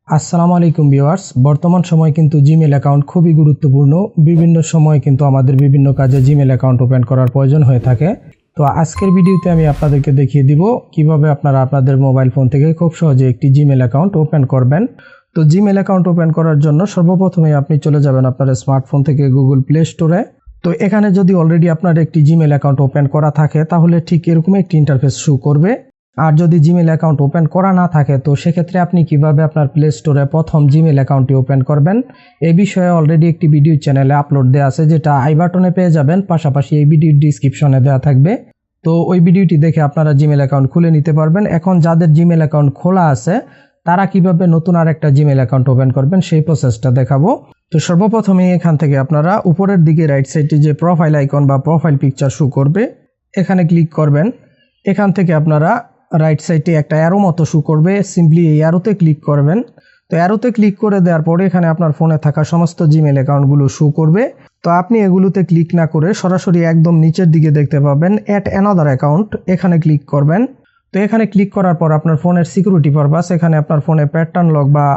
আসসালামু আলাইকুম ভিউয়ার্স। বর্তমান সময় কিন্তু জিমেল অ্যাকাউন্ট খুবই গুরুত্বপূর্ণ। বিভিন্ন সময় কিন্তু আমাদের বিভিন্ন কাজে জিমেল অ্যাকাউন্ট ওপেন করার প্রয়োজন হয়ে থাকে। তো আজকের ভিডিওতে আমি আপনাদেরকে দেখিয়ে দিব কিভাবে আপনারা আপনাদের মোবাইল ফোন থেকে খুব সহজে একটি জিমেল অ্যাকাউন্ট ওপেন করবেন। তো জিমেল অ্যাকাউন্ট ওপেন করার জন্য সর্বপ্রথমে আপনি চলে যাবেন আপনার স্মার্টফোন থেকে গুগল প্লে স্টোরে। তো এখানে যদি অলরেডি আপনার একটি জিমেল অ্যাকাউন্ট ওপেন করা থাকে তাহলে ঠিক এরকম একটি ইন্টারফেস শো করবে। আর যদি জিমেল অ্যাকাউন্ট ওপেন করা না থাকে তো সেক্ষেত্রে আপনি কিভাবে আপনার প্লে স্টোরে প্রথম জিমেল অ্যাকাউন্টটি ওপেন করবেন এই বিষয়ে অলরেডি একটি ভিডিও চ্যানেলে আপলোড দেওয়া আছে, যেটা আই বাটনে পেয়ে যাবেন, পাশাপাশি এই ভিডিওর ডিসক্রিপশনে দেওয়া থাকবে। তো ওই ভিডিওটি দেখে আপনারা জিমেল অ্যাকাউন্ট খুলে নিতে পারবেন। এখন যাদের জিমেল অ্যাকাউন্ট খোলা আছে তারা কিভাবে নতুন আরেকটা জিমেল অ্যাকাউন্ট ওপেন করবেন সেই প্রসেসটা দেখাবো। তো সর্বপ্রথমে এখান থেকে আপনারা উপরের দিকে রাইট সাইডে যে প্রোফাইল আইকন বা প্রোফাইল পিকচার শো করবে এখানে ক্লিক করবেন। এখান থেকে আপনারা রাইট সাইডে একটা অ্যারো মতো শো করবে, সিম্পলি এই অ্যারোতে ক্লিক করবেন। তো অ্যারোতে ক্লিক করে দেওয়ার পরে এখানে আপনার ফোনে থাকা সমস্ত জিমেল অ্যাকাউন্টগুলো শো করবে। তো আপনি এগুলোতে ক্লিক না করে সরাসরি একদম নিচের দিকে দেখতে পাবেন অ্যাড অ্যানাদার অ্যাকাউন্ট, এখানে ক্লিক করবেন। তো এখানে ক্লিক করার পর আপনার ফোনের সিকিউরিটি পারপাস এখানে আপনার ফোনে প্যাটার্ন লক বা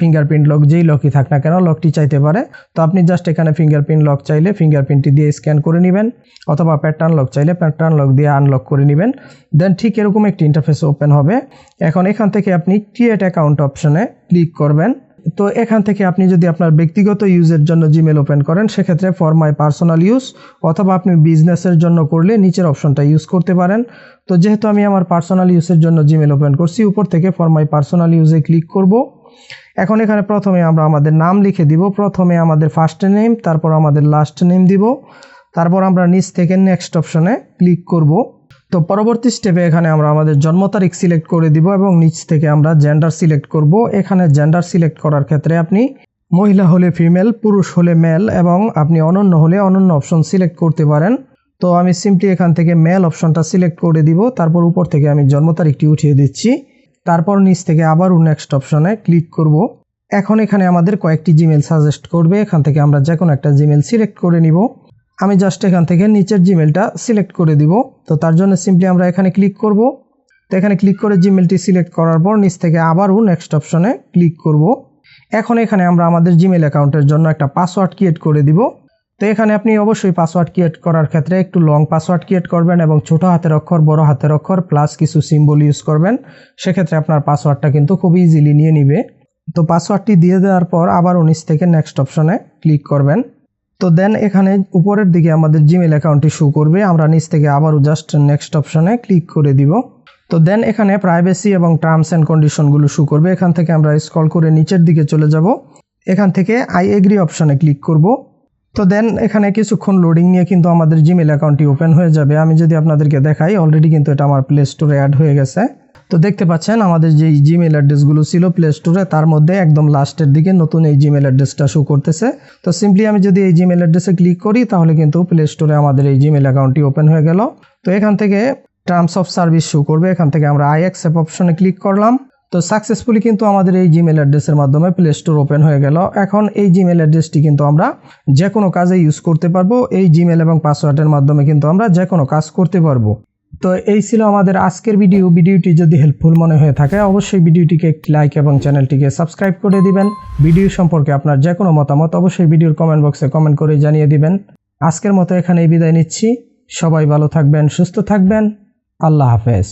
ফিঙ্গারপ্রিন্ট লক যেই লকই থাক না কেন লকটি চাইতে পারে। তো আপনি জাস্ট এখানে ফিঙ্গারপ্রিন্ট লক চাইলে ফিঙ্গারপ্রিন্টটি দিয়ে স্ক্যান করে নেবেন, অথবা প্যাটার্ন লক চাইলে প্যাটার্ন লক দিয়ে আনলক করে নেবেন। দেন ঠিক এরকম একটি ইন্টারফেস ওপেন হবে। এখন এখান থেকে আপনি ক্রিয়েট অ্যাকাউন্ট অপশনে ক্লিক করবেন। তো এখান থেকে আপনি যদি আপনার ব্যক্তিগত ইউজের জন্য জিমেল ওপেন করেন সেক্ষেত্রে ফর মাই পার্সোনাল ইউজ, অথবা আপনি বিজনেসের জন্য করলে নিচের অপশনটা ইউজ করতে পারেন। তো যেহেতু আমি আমার পার্সোনাল ইউজের জন্য জিমেল ওপেন করছি, উপর থেকে ফর মাই পার্সোনাল ইউজে ক্লিক করব। এখন এখানে প্রথমে আমরা আমাদের নাম লিখে দিব, প্রথমে আমাদের ফার্স্ট নেম, তারপর আমাদের লাস্ট নেম দিব, তারপর আমরা নিচ থেকে নেক্সট অপশনে ক্লিক করব। তো পরবর্তী স্টেপে এখানে আমরা আমাদের জন্ম তারিখ সিলেক্ট করে দিব এবং নিচ থেকে আমরা জেন্ডার সিলেক্ট করব। এখানে জেন্ডার সিলেক্ট করার ক্ষেত্রে আপনি মহিলা হলে ফিমেল, পুরুষ হলে মেল এবং আপনি অনন্য হলে অনন্য অপশন সিলেক্ট করতে পারেন। তো আমি সিম্পলি এখান থেকে মেল অপশনটা সিলেক্ট করে দিব, তারপর উপর থেকে আমি জন্ম তারিখটি উঠিয়ে দিচ্ছি, তারপর নিচ থেকে আবারও নেক্সট অপশনে ক্লিক করব। এখন এখানে আমাদের কয়েকটি জিমেল সাজেস্ট করবে, এখান থেকে আমরা যে কোনো একটা জিমেল সিলেক্ট করে নিব। আমি জাস্ট এখান থেকে নিচের জিমেলটা সিলেক্ট করে দিব। তো তার জন্য সিম্পলি আমরা এখানে ক্লিক করব। তো এখানে ক্লিক করে জিমেলটি সিলেক্ট করার পর নিচ থেকে আবারও নেক্সট অপশনে ক্লিক করব। এখন এখানে আমরা আমাদের জিমেল অ্যাকাউন্টের জন্য একটা পাসওয়ার্ড ক্রিয়েট করে দিব। তো এখানে আপনি অবশ্যই পাসওয়ার্ড ক্রিয়েট করার ক্ষেত্রে একটু লং পাসওয়ার্ড ক্রিয়েট করবেন এবং ছোট হাতের অক্ষর, বড় হাতের অক্ষর প্লাস কিছু সিম্বল ইউজ করবেন। সেক্ষেত্রে আপনার পাসওয়ার্ডটা কিন্তু খুব ইজিলি নিয়ে নিবে। তো পাসওয়ার্ডটি দিয়ে দেওয়ার পর আবার নিচ থেকে নেক্সট অপশনে ক্লিক করবেন। তো দেন এখানে উপরের দিকে আমাদের জিমেল অ্যাকাউন্টটি শো করবে, আমরা নিচ থেকে আবারও জাস্ট নেক্সট অপশনে ক্লিক করে দিব। তো দেন এখানে প্রাইভেসি এবং টার্মস অ্যান্ড কন্ডিশনগুলো শো করবে, এখান থেকে আমরা স্ক্রল করে নিচের দিকে চলে যাব, এখান থেকে আই এগ্রি অপশনে ক্লিক করব। তো দেন এখানে কিছুক্ষণ লোডিং নিয়ে কিন্তু আমাদের জিমেল অ্যাকাউন্টটি ওপেন হয়ে যাবে। আমি যদি আপনাদেরকে দেখাই অলরেডি কিন্তু এটা আমার প্লে স্টোরে অ্যাড হয়ে গেছে। তো দেখতে পাচ্ছেন আমাদের যে জিমেল অ্যাড্রেসগুলো ছিল প্লে স্টোরে তার মধ্যে একদম লাস্টের দিকে নতুন এই জিমেল অ্যাড্রেসটা শো করতেছে। তো সিম্পলি আমি যদি এই জিমেল অ্যাড্রেসে ক্লিক করি তাহলে কিন্তু প্লে স্টোরে আমাদের এই জিমেল অ্যাকাউন্টটি ওপেন হয়ে গেল। তো এখান থেকে টার্মস অফ সার্ভিস শো করবে, এখান থেকে আমরা আই অ্যাকসেপ্ট অপশনে ক্লিক করলাম। তো সাকসেসফুলি কিন্তু আমাদের এই জিমেল অ্যাড্রেসের মাধ্যমে প্লে স্টোর ওপেন হয়ে গেল। এখন এই জিমেল অ্যাড্রেসটি কিন্তু আমরা যে কোনো কাজে ইউজ করতে পারবো, এই জিমেল এবং পাসওয়ার্ডের মাধ্যমে কিন্তু আমরা যে কোনো কাজ করতে পারবো। তো এই ছিল আমাদের আজকের ভিডিওটি যদি হেল্পফুল মনে হয়ে থাকে অবশ্যই ভিডিওটিকে একটি লাইক এবং চ্যানেলটিকে সাবস্ক্রাইব করে দিবেন। ভিডিও সম্পর্কে আপনার যে কোনো মতামত অবশ্যই ভিডিওর কমেন্ট বক্সে কমেন্ট করে জানিয়ে দিবেন। আজকের মতো এখানেই বিদায় নিচ্ছি। সবাই ভালো থাকবেন, সুস্থ থাকবেন। আল্লাহ হাফেজ।